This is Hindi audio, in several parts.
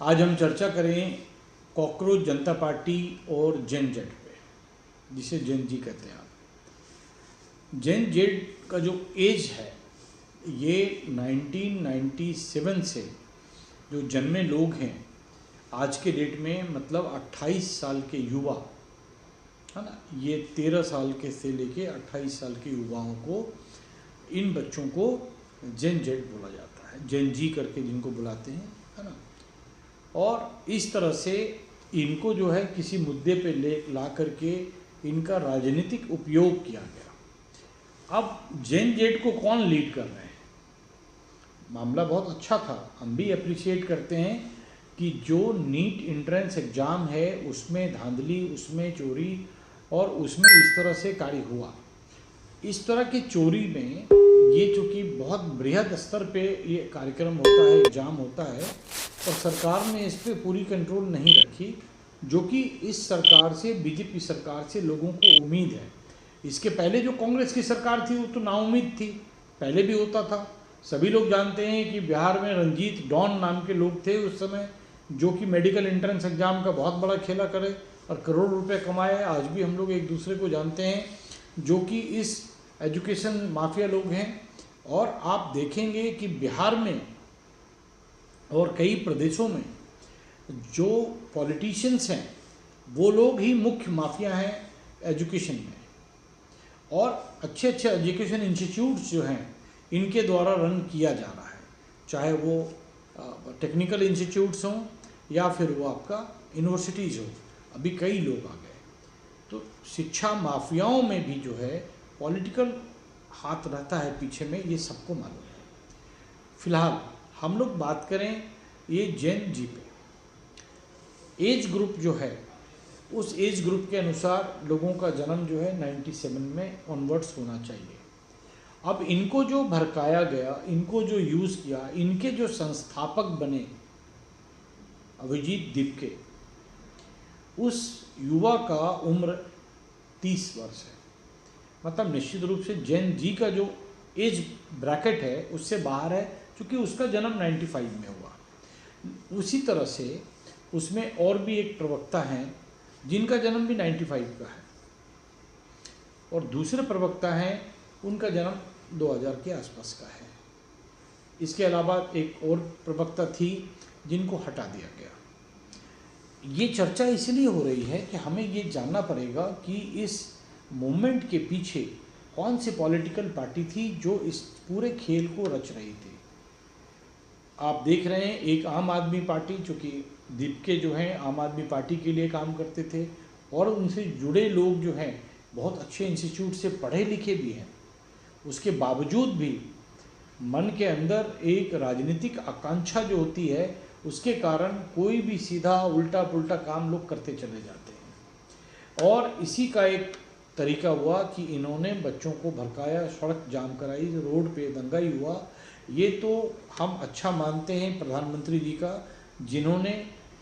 आज हम चर्चा करें कॉकरोच जनता पार्टी और जेन जेड पे, जिसे जेन जी कहते हैं आप। जेन जेड का जो एज है ये 1997 से जो जन्मे लोग हैं आज के डेट में, मतलब 28 साल के युवा है ना, ये 13 साल के से लेके 28 साल के युवाओं को, इन बच्चों को जेन जेड बोला जाता है, जेन जी करके जिनको बुलाते हैं, है ना। और इस तरह से इनको जो है किसी मुद्दे पे ला करके इनका राजनीतिक उपयोग किया गया। अब जेन जेड को कौन लीड कर रहे हैं? मामला बहुत अच्छा था, हम भी अप्रिशिएट करते हैं कि जो नीट एंट्रेंस एग्ज़ाम है उसमें धांधली, उसमें चोरी और उसमें इस तरह से कार्य हुआ। इस तरह की चोरी में ये चूँकि बहुत बृहद स्तर पे ये कार्यक्रम होता है, एग्ज़ाम होता है, और सरकार ने इस पर पूरी कंट्रोल नहीं रखी, जो कि इस सरकार से, बीजेपी सरकार से लोगों को उम्मीद है। इसके पहले जो कांग्रेस की सरकार थी वो तो नाउम्मीद थी, पहले भी होता था। सभी लोग जानते हैं कि बिहार में रंजीत डॉन नाम के लोग थे उस समय, जो कि मेडिकल एंट्रेंस एग्ज़ाम का बहुत बड़ा खेला करे और करोड़ रुपए कमाए। आज भी हम लोग एक दूसरे को जानते हैं जो कि इस एजुकेशन माफिया लोग हैं। और आप देखेंगे कि बिहार में और कई प्रदेशों में जो पॉलिटिशियंस हैं वो लोग ही मुख्य माफिया हैं एजुकेशन में, और अच्छे अच्छे एजुकेशन इंस्टीट्यूट्स जो हैं इनके द्वारा रन किया जा रहा है, चाहे वो टेक्निकल इंस्टीट्यूट्स हों या फिर वो आपका यूनिवर्सिटीज़ हो। अभी कई लोग आ गए, तो शिक्षा माफियाओं में भी जो है पॉलिटिकल हाथ रहता है पीछे में, ये सबको मालूम है। फिलहाल हम लोग बात करें ये जेन जी पे। एज ग्रुप जो है उस एज ग्रुप के अनुसार लोगों का जन्म जो है 97 में ऑनवर्ड्स होना चाहिए। अब इनको जो भड़काया गया, इनको जो यूज़ किया, इनके जो संस्थापक बने अभिजीत दीपके, उस युवा का उम्र 30 वर्ष है। मतलब निश्चित रूप से जेन जी का जो एज ब्रैकेट है उससे बाहर है, क्योंकि उसका जन्म 95 में हुआ। उसी तरह से उसमें और भी एक प्रवक्ता हैं जिनका जन्म भी 95 का है, और दूसरे प्रवक्ता हैं उनका जन्म 2000 के आसपास का है। इसके अलावा एक और प्रवक्ता थी जिनको हटा दिया गया। ये चर्चा इसलिए हो रही है कि हमें ये जानना पड़ेगा कि इस मूवमेंट के पीछे कौन सी पॉलिटिकल पार्टी थी जो इस पूरे खेल को रच रही थी। आप देख रहे हैं एक आम आदमी पार्टी, चूँकि दीपके जो हैं आम आदमी पार्टी के लिए काम करते थे और उनसे जुड़े लोग जो हैं बहुत अच्छे इंस्टीट्यूट से पढ़े लिखे भी हैं, उसके बावजूद भी मन के अंदर एक राजनीतिक आकांक्षा जो होती है उसके कारण कोई भी सीधा उल्टा पुल्टा काम लोग करते चले जाते हैं। और इसी का एक तरीका हुआ कि इन्होंने बच्चों को भड़काया, सड़क जाम कराई, रोड पे दंगाई हुआ। ये तो हम अच्छा मानते हैं प्रधानमंत्री जी का, जिन्होंने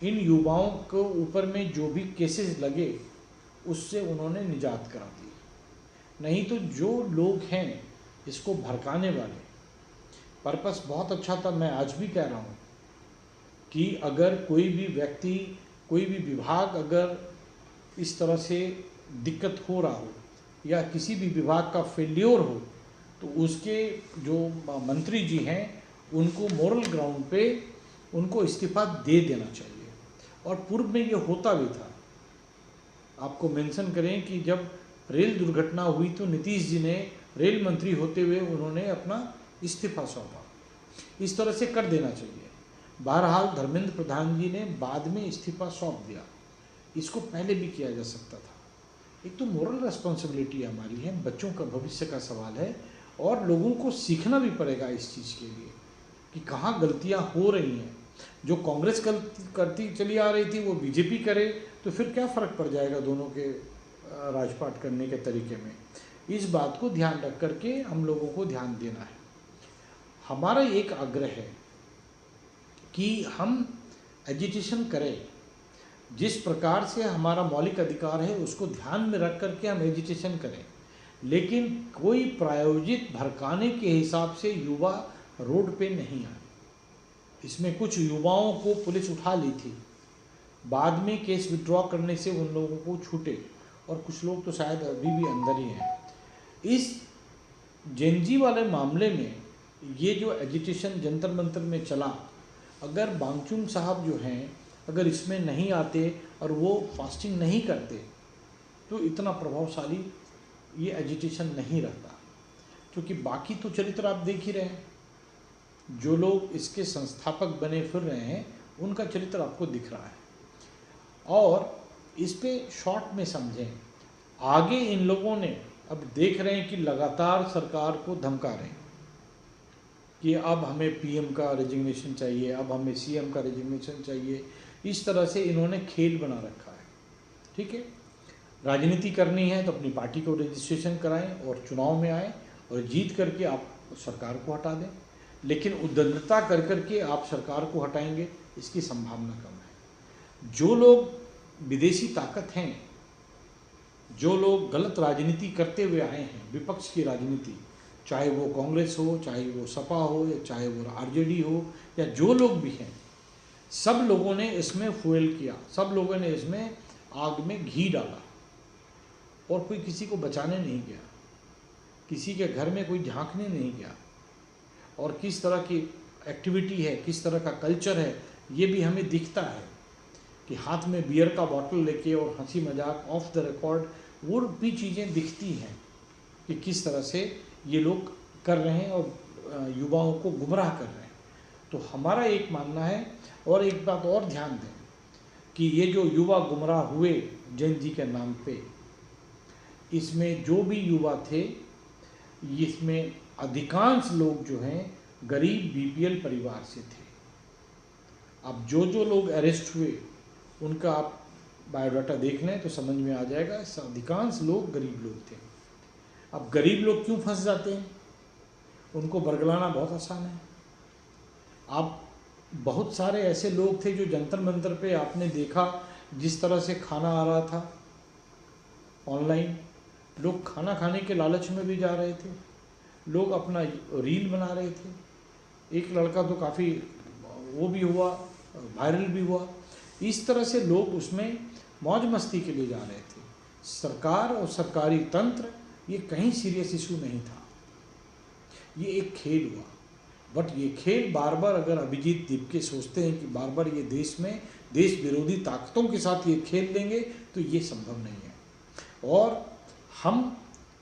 इन युवाओं को ऊपर में जो भी केसेस लगे उससे उन्होंने निजात करा दी। नहीं तो जो लोग हैं इसको भड़काने वाले, पर्पस बहुत अच्छा था। मैं आज भी कह रहा हूँ कि अगर कोई भी व्यक्ति, कोई भी विभाग अगर इस तरह से दिक्कत हो रहा हो या किसी भी विभाग का फेल्योर हो, तो उसके जो मंत्री जी हैं उनको मोरल ग्राउंड पे उनको इस्तीफा दे देना चाहिए। और पूर्व में ये होता भी था। आपको मेंशन करें कि जब रेल दुर्घटना हुई तो नीतीश जी ने रेल मंत्री होते हुए उन्होंने अपना इस्तीफा सौंपा। इस तरह से कर देना चाहिए। बहरहाल धर्मेंद्र प्रधान जी ने बाद में इस्तीफा सौंप दिया, इसको पहले भी किया जा सकता था। एक तो मोरल रिस्पॉन्सिबिलिटी हमारी है, बच्चों का भविष्य का सवाल है, और लोगों को सीखना भी पड़ेगा इस चीज़ के लिए कि कहाँ गलतियाँ हो रही हैं। जो कांग्रेस करती चली आ रही थी वो बीजेपी करे तो फिर क्या फ़र्क पड़ जाएगा दोनों के राजपाट करने के तरीके में। इस बात को ध्यान रख करके हम लोगों को ध्यान देना है। हमारा एक आग्रह है कि हम एजुकेशन करें, जिस प्रकार से हमारा मौलिक अधिकार है उसको ध्यान में रख करके हम एजुकेशन करें, लेकिन कोई प्रायोजित भड़काने के हिसाब से युवा रोड पे नहीं आए। इसमें कुछ युवाओं को पुलिस उठा ली थी, बाद में केस विड्रॉ करने से उन लोगों को छूटे, और कुछ लोग तो शायद अभी भी अंदर ही हैं। इस जेनजी वाले मामले में ये जो एजिटेशन जंतर मंतर में चला, अगर बांगचुंग साहब जो हैं अगर इसमें नहीं आते और वो फास्टिंग नहीं करते तो इतना प्रभावशाली ये एजिटेशन नहीं रहता। क्योंकि बाकी तो चरित्र आप देख ही रहे हैं, जो लोग इसके संस्थापक बने फिर रहे हैं उनका चरित्र आपको दिख रहा है। और इस पे शॉर्ट में समझें, आगे इन लोगों ने अब देख रहे हैं कि लगातार सरकार को धमका रहे हैं कि अब हमें पीएम का रेजिग्नेशन चाहिए, अब हमें सीएम का रेजिग्नेशन चाहिए। इस तरह से इन्होंने खेल बना रखा है। ठीक है, राजनीति करनी है तो अपनी पार्टी को रजिस्ट्रेशन कराएं और चुनाव में आए और जीत करके आप सरकार को हटा दें, लेकिन उद्दंडता कर करके आप सरकार को हटाएंगे इसकी संभावना कम है। जो लोग विदेशी ताकत हैं, जो लोग गलत राजनीति करते हुए आए हैं, विपक्ष की राजनीति, चाहे वो कांग्रेस हो, चाहे वो सपा हो, या चाहे वो आरजेडी हो, या जो लोग भी हैं, सब लोगों ने इसमें फुएल किया, सब लोगों ने इसमें आग में घी डाला और कोई किसी को बचाने नहीं गया, किसी के घर में कोई झांकने नहीं गया। और किस तरह की एक्टिविटी है, किस तरह का कल्चर है, ये भी हमें दिखता है कि हाथ में बियर का बॉटल लेके और हंसी मजाक ऑफ द रिकॉर्ड, वो भी चीज़ें दिखती हैं कि किस तरह से ये लोग कर रहे हैं और युवाओं को गुमराह कर रहे हैं। तो हमारा एक मानना है, और एक बात और ध्यान दें कि ये जो युवा गुमराह हुए जेनजी के नाम पे, इसमें जो भी युवा थे, इसमें अधिकांश लोग जो हैं गरीब बीपीएल परिवार से थे। अब जो जो लोग अरेस्ट हुए उनका आप बायोडाटा देख लें तो समझ में आ जाएगा, अधिकांश लोग गरीब लोग थे। अब गरीब लोग क्यों फंस जाते हैं? उनको बरगलाना बहुत आसान है। आप बहुत सारे ऐसे लोग थे जो जंतर मंतर पे आपने देखा जिस तरह से खाना आ रहा था ऑनलाइन, लोग खाना खाने के लालच में भी जा रहे थे, लोग अपना रील बना रहे थे। एक लड़का तो काफ़ी वो भी हुआ, वायरल भी हुआ। इस तरह से लोग उसमें मौज मस्ती के लिए जा रहे थे। सरकार और सरकारी तंत्र ये कहीं सीरियस इशू नहीं था, ये एक खेल हुआ। बट ये खेल बार बार अगर अभिजीत दीपके सोचते हैं कि बार बार ये देश में देश विरोधी ताकतों के साथ ये खेल लेंगे तो ये संभव नहीं है। और हम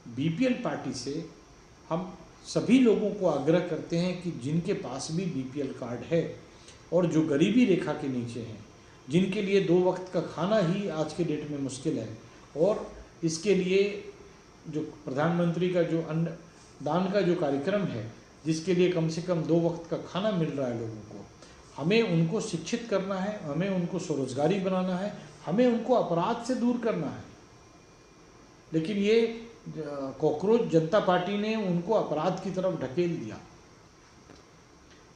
बीपीएल पार्टी से हम सभी लोगों को आग्रह करते हैं कि जिनके पास भी बीपीएल कार्ड है और जो गरीबी रेखा के नीचे हैं, जिनके लिए 2 वक्त का खाना ही आज के डेट में मुश्किल है, और इसके लिए जो प्रधानमंत्री का जो अन्नदान का जो कार्यक्रम है, जिसके लिए कम से कम 2 वक्त का खाना मिल रहा है लोगों को, हमें उनको शिक्षित करना है, हमें उनको स्वरोजगारी बनाना है, हमें उनको अपराध से दूर करना है। लेकिन ये कॉकरोच जनता पार्टी ने उनको अपराध की तरफ ढकेल दिया।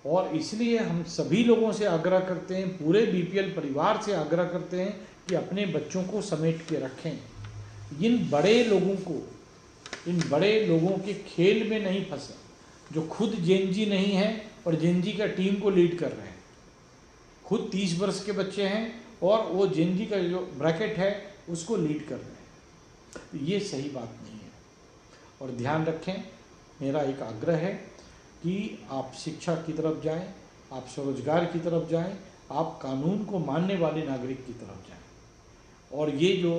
और इसलिए हम सभी लोगों से आग्रह करते हैं, पूरे बीपीएल परिवार से आग्रह करते हैं कि अपने बच्चों को समेट के रखें। इन बड़े लोगों के खेल में नहीं फंसे, जो खुद जेनजी नहीं है और जेनजी का टीम को लीड कर रहे हैं। खुद 30 वर्ष के बच्चे हैं और वो जेनजी का जो ब्रैकेट है उसको लीड कर रहे हैं। तो ये सही बात नहीं है। और ध्यान रखें, मेरा एक आग्रह है कि आप शिक्षा की तरफ जाएं, आप स्वरोजगार की तरफ जाएं, आप कानून को मानने वाले नागरिक की तरफ जाएं। और ये जो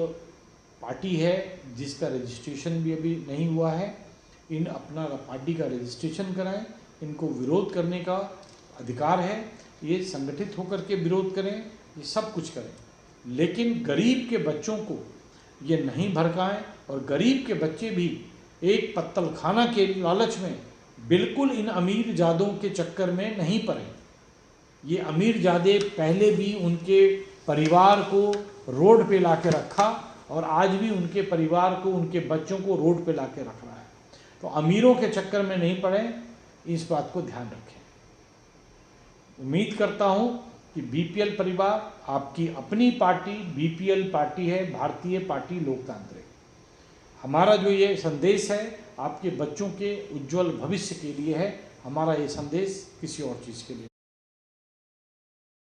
पार्टी है जिसका रजिस्ट्रेशन भी अभी नहीं हुआ है, इन अपना पार्टी का रजिस्ट्रेशन कराएं। इनको विरोध करने का अधिकार है, ये संगठित होकर के विरोध करें, ये सब कुछ करें, लेकिन गरीब के बच्चों को ये नहीं भड़काएं। और गरीब के बच्चे भी एक पत्तल खाना के लालच में बिल्कुल इन अमीर जादों के चक्कर में नहीं पड़े। ये अमीर जादे पहले भी उनके परिवार को रोड पे ला के रखा और आज भी उनके परिवार को, उनके बच्चों को रोड पे ला के रख रहा है। तो अमीरों के चक्कर में नहीं पड़े, इस बात को ध्यान रखें। उम्मीद करता हूं कि बीपीएल परिवार आपकी अपनी पार्टी बीपीएल पार्टी है, भारतीय पार्टी लोकतांत्रिक। हमारा जो ये संदेश है आपके बच्चों के उज्जवल भविष्य के लिए है, हमारा ये संदेश किसी और चीज़ के लिए